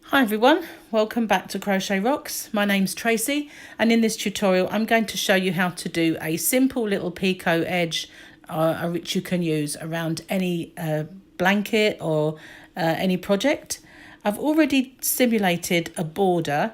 Hi everyone, welcome back to Crochet Rocks. My name's Tracy, and in this tutorial I'm going to show you how to do a simple little Picot Edge which you can use around any blanket or any project. I've already simulated a border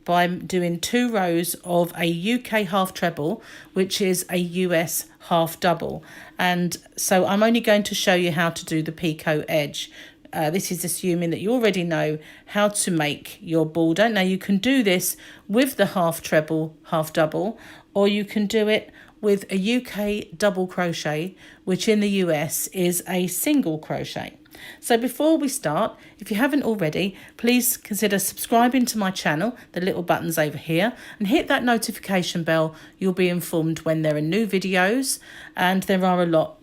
by doing 2 rows of a UK half treble, which is a US half double, and so I'm only going to show you how to do the Picot Edge. This is assuming that you already know how to make your border. Now you can do this with the half treble, half double, or you can do it with a UK double crochet, which in the US is a single crochet. So before we start, if you haven't already, please consider subscribing to my channel, the little buttons over here, and hit that notification bell. You'll be informed when there are new videos, and there are a lot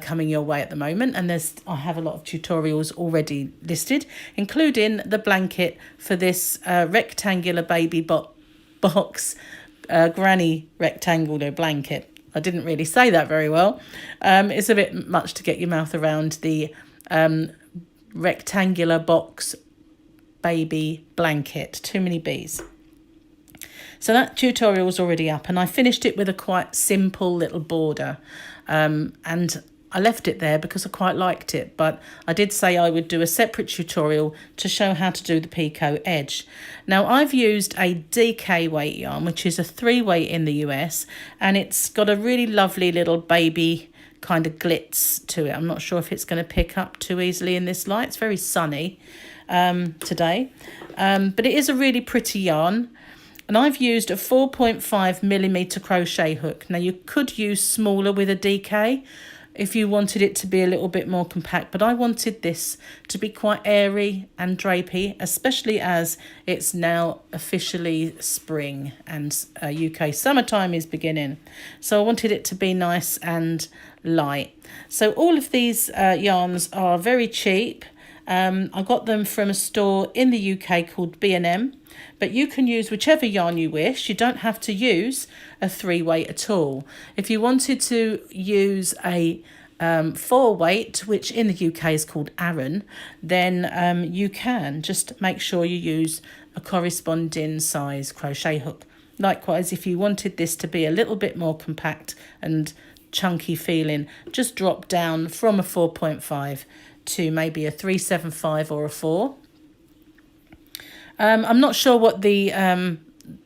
coming your way at the moment, and I have a lot of tutorials already listed, including the blanket for this rectangular baby box granny rectangular blanket. I didn't really say that very well. It's a bit much to get your mouth around, the rectangular box baby blanket. Too many B's. So that tutorial was already up, and I finished it with a quite simple little border, and I left it there because I quite liked it, but I did say I would do a separate tutorial to show how to do the Picot Edge. Now I've used a DK weight yarn, which is a 3 weight in the US, and it's got a really lovely little baby kind of glitz to it. I'm not sure if it's going to pick up too easily in this light. It's very sunny today, but it is a really pretty yarn. And I've used a 4.5mm crochet hook. Now you could use smaller with a DK if you wanted it to be a little bit more compact, but I wanted this to be quite airy and drapey, especially as it's now officially spring and UK summertime is beginning. So I wanted it to be nice and light. So all of these yarns are very cheap. I got them from a store in the UK called B&M, but you can use whichever yarn you wish. You don't have to use a 3 weight at all. If you wanted to use a 4 weight, which in the UK is called Aran, then you can. Just make sure you use a corresponding size crochet hook. Likewise, if you wanted this to be a little bit more compact and chunky feeling, just drop down from a 4.5 to maybe a 375 or a 4. I'm not sure what the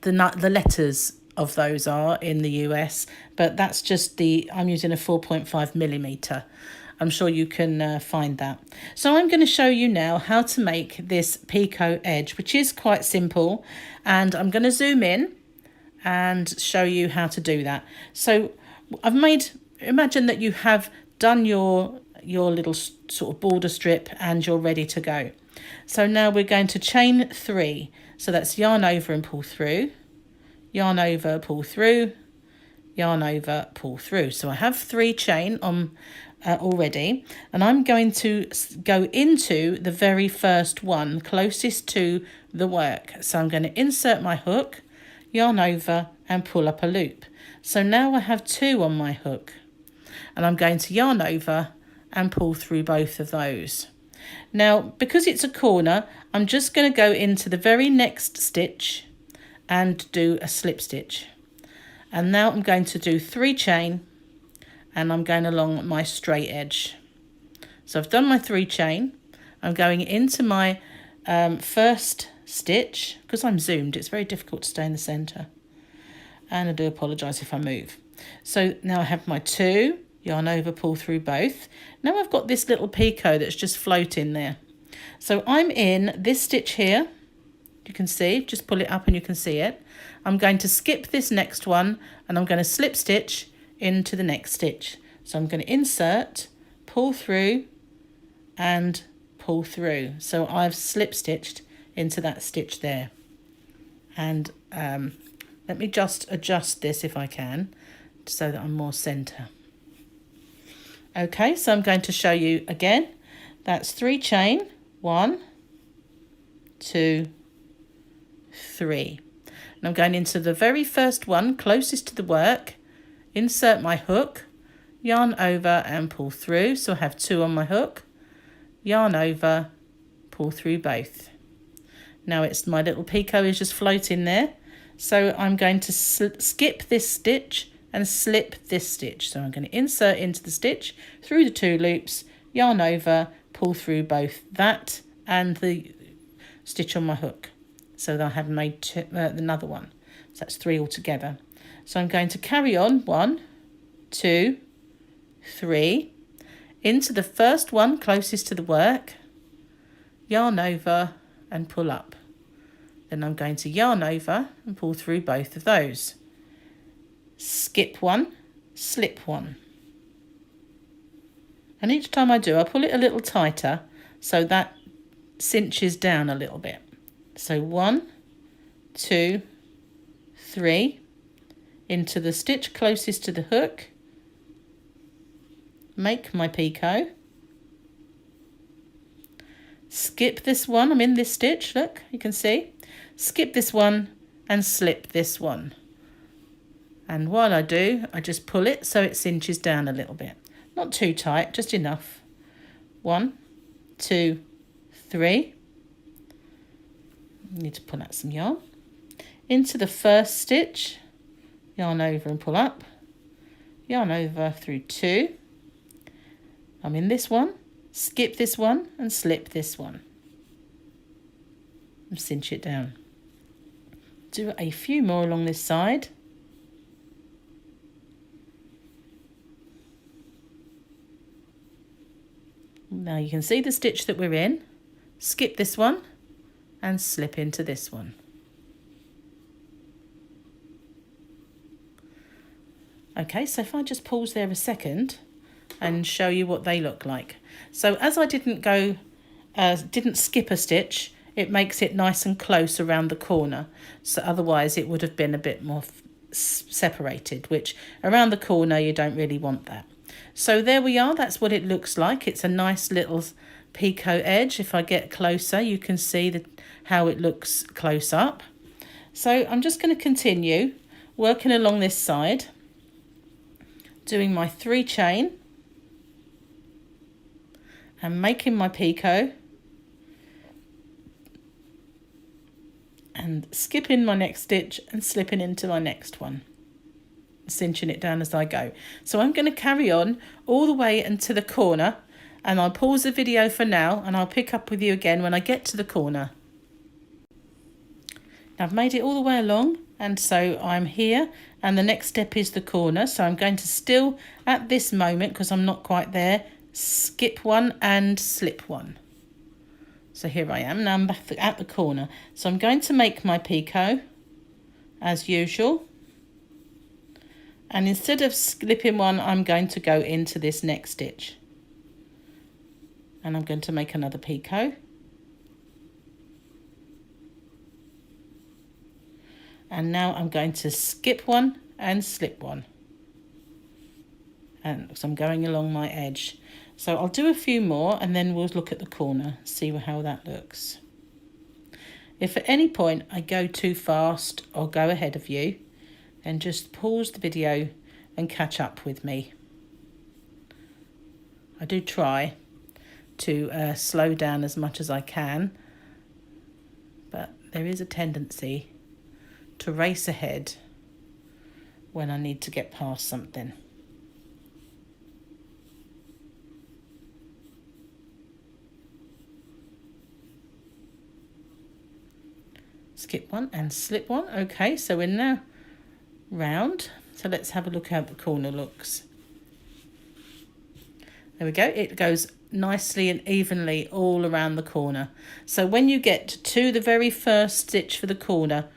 letters of those are in the US, but that's just I'm using a 4.5mm. I'm sure you can find that. So I'm going to show you now how to make this Picot Edge, which is quite simple, and I'm going to zoom in and show you how to do that. So imagine that you have done your little sort of border strip and you're ready to go. So now we're going to chain 3. So that's yarn over and pull through, yarn over, pull through, yarn over, pull through. So I have 3 chain on already, and I'm going to go into the very first one closest to the work. So I'm going to insert my hook, yarn over and pull up a loop. So now I have 2 on my hook, and I'm going to yarn over and pull through both of those. Now, because it's a corner, I'm just going to go into the very next stitch and do a slip stitch. And now I'm going to do 3 chain, and I'm going along my straight edge. So I've done my 3 chain. I'm going into my first stitch. Because I'm zoomed, it's very difficult to stay in the center. And I do apologize if I move. So now I have my 2, yarn over, pull through both. Now I've got this little picot that's just floating there. So I'm in this stitch here. You can see, just pull it up and you can see it. I'm going to skip this next one, and I'm going to slip stitch into the next stitch. So I'm going to insert, pull through and pull through. So I've slip stitched into that stitch there. And let me just adjust this if I can, so that I'm more center. Okay, so I'm going to show you again. That's 3 chain, 1, 2, 3. And I'm going into the very first one closest to the work, insert my hook, yarn over and pull through. So I have 2 on my hook, yarn over, pull through both. Now it's my little picot is just floating there. So I'm going to skip this stitch and slip this stitch. So I'm going to insert into the stitch through the 2 loops, yarn over, pull through both that and the stitch on my hook. So that I have made another one. So that's 3 altogether. So I'm going to carry on 1, 2, 3 into the first one closest to the work, yarn over and pull up. Then I'm going to yarn over and pull through both of those. Skip 1, slip 1. And each time I do, I pull it a little tighter so that cinches down a little bit. So 1, 2, 3 into the stitch closest to the hook. Make my picot. Skip this one, I'm in this stitch, look, you can see. Skip this one and slip this one. And while I do, I just pull it so it cinches down a little bit. Not too tight, just enough. 1, 2, 3. Need to pull out some yarn. Into the first stitch, yarn over and pull up. Yarn over through 2. I'm in this one, skip this one and slip this one. And cinch it down. Do a few more along this side. Now you can see the stitch that we're in. Skip this one and slip into this one. Okay, so if I just pause there a second and show you what they look like. So as I didn't skip a stitch, it makes it nice and close around the corner. So otherwise it would have been a bit more separated, which around the corner you don't really want that. So there we are, that's what it looks like. It's a nice little picot edge. If I get closer, you can see how it looks close up. So I'm just going to continue working along this side, doing my 3 chain and making my picot and skipping my next stitch and slipping into my next one, cinching it down as I go. So I'm going to carry on all the way into the corner, and I'll pause the video for now and I'll pick up with you again when I get to the corner. Now I've made it all the way along, and so I'm here, and the next step is the corner. So I'm going to still, at this moment, because I'm not quite there, skip one and slip one. So here I am, now I'm back at the corner. So I'm going to make my picot as usual. And instead of slipping one, I'm going to go into this next stitch. And I'm going to make another picot. And now I'm going to skip one and slip one. And so I'm going along my edge. So I'll do a few more and then we'll look at the corner, see how that looks. If at any point I go too fast or go ahead of you, then just pause the video and catch up with me. I do try to slow down as much as I can, but there is a tendency to race ahead when I need to get past something. Skip one and slip one. Okay, so we're now round. So let's have a look how the corner looks. There we go. It goes nicely and evenly all around the corner. So when you get to the very first stitch for the corner,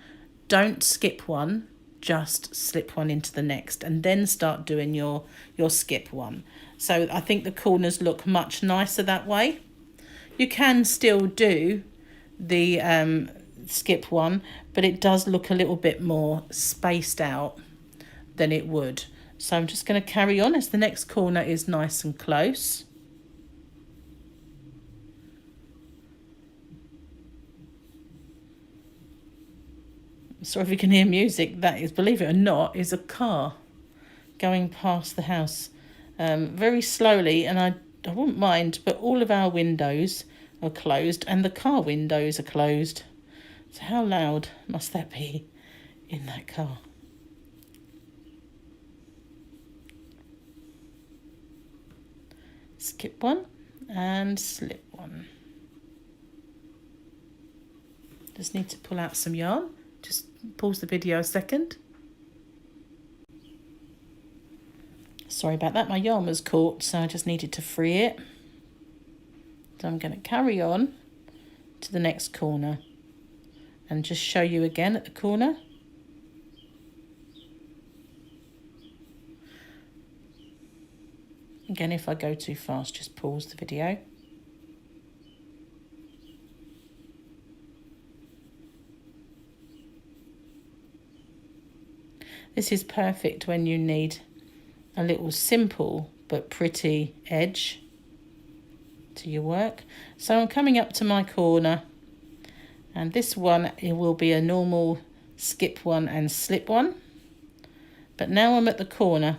don't skip one, just slip one into the next and then start doing your skip one. So I think the corners look much nicer that way. You can still do the skip one, but it does look a little bit more spaced out than it would. So I'm just going to carry on as the next corner is nice and close. Sorry if you can hear music. That is, believe it or not, is a car going past the house very slowly, and I wouldn't mind, but all of our windows are closed and the car windows are closed. So how loud must that be in that car? Skip one and slip one. Just need to pull out some yarn. Just pause the video a second. Sorry about that, my yarn was caught, so I just needed to free it. So I'm going to carry on to the next corner and just show you again at the corner. Again, if I go too fast, just pause the video. This is perfect when you need a little simple but pretty edge to your work. So I'm coming up to my corner, and this one, it will be a normal skip one and slip one. But now I'm at the corner.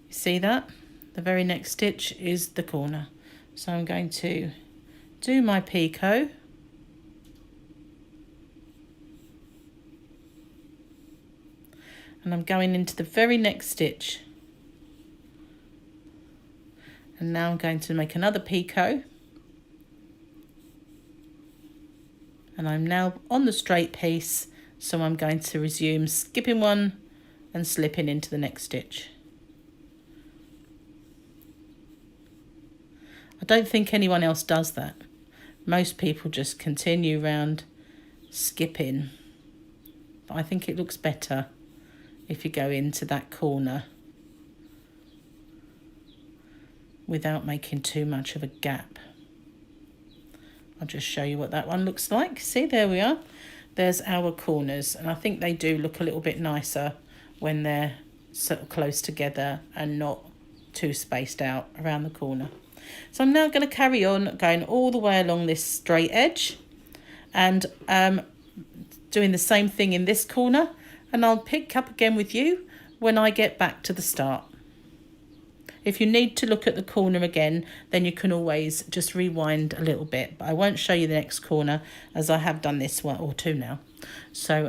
You see that? The very next stitch is the corner. So I'm going to do my picot. And I'm going into the very next stitch. And now I'm going to make another picot. And I'm now on the straight piece, so I'm going to resume skipping one and slipping into the next stitch. I don't think anyone else does that. Most people just continue round skipping. But I think it looks better if you go into that corner without making too much of a gap. I'll just show you what that one looks like. See, there we are. There's our corners, and I think they do look a little bit nicer when they're sort of close together and not too spaced out around the corner. So I'm now going to carry on going all the way along this straight edge and doing the same thing in this corner, and I'll pick up again with you when I get back to the start. If you need to look at the corner again, then you can always just rewind a little bit, but I won't show you the next corner as I have done this one or two now. So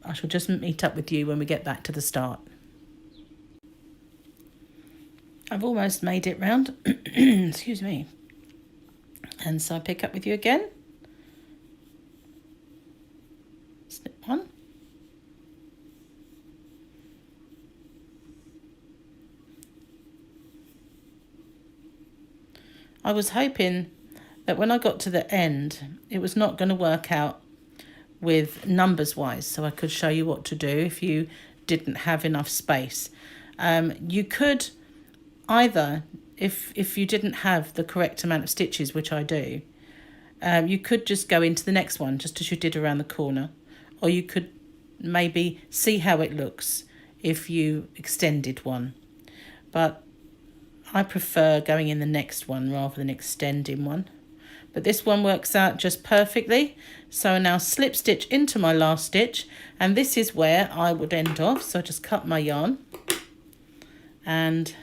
I shall just meet up with you when we get back to the start. I've almost made it round, excuse me. And so I pick up with you again. Slip one. I was hoping that when I got to the end, it was not going to work out with numbers wise, so I could show you what to do if you didn't have enough space. You could either, if you didn't have the correct amount of stitches, which I do, you could just go into the next one, just as you did around the corner, or you could maybe see how it looks if you extended one. But I prefer going in the next one rather than extending one. But this one works out just perfectly. So I now slip stitch into my last stitch, and this is where I would end off. So I just cut my yarn, and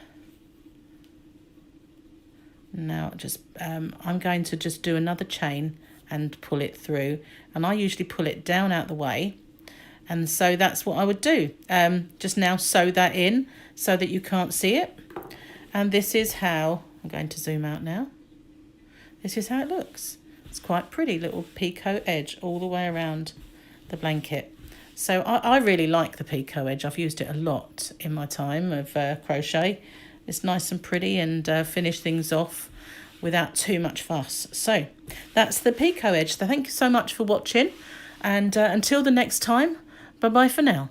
now just I'm going to just do another chain and pull it through, and I usually pull it down out the way, and so that's what I would do. Just now sew that in so that you can't see it. And this is how, I'm going to zoom out now. This is how it looks. It's quite pretty little Picot edge all the way around the blanket. So I really like the Picot edge. I've used it a lot in my time of crochet. It's nice and pretty and finish things off without too much fuss. So that's the Picot edge. So thank you so much for watching. And until the next time, bye-bye for now.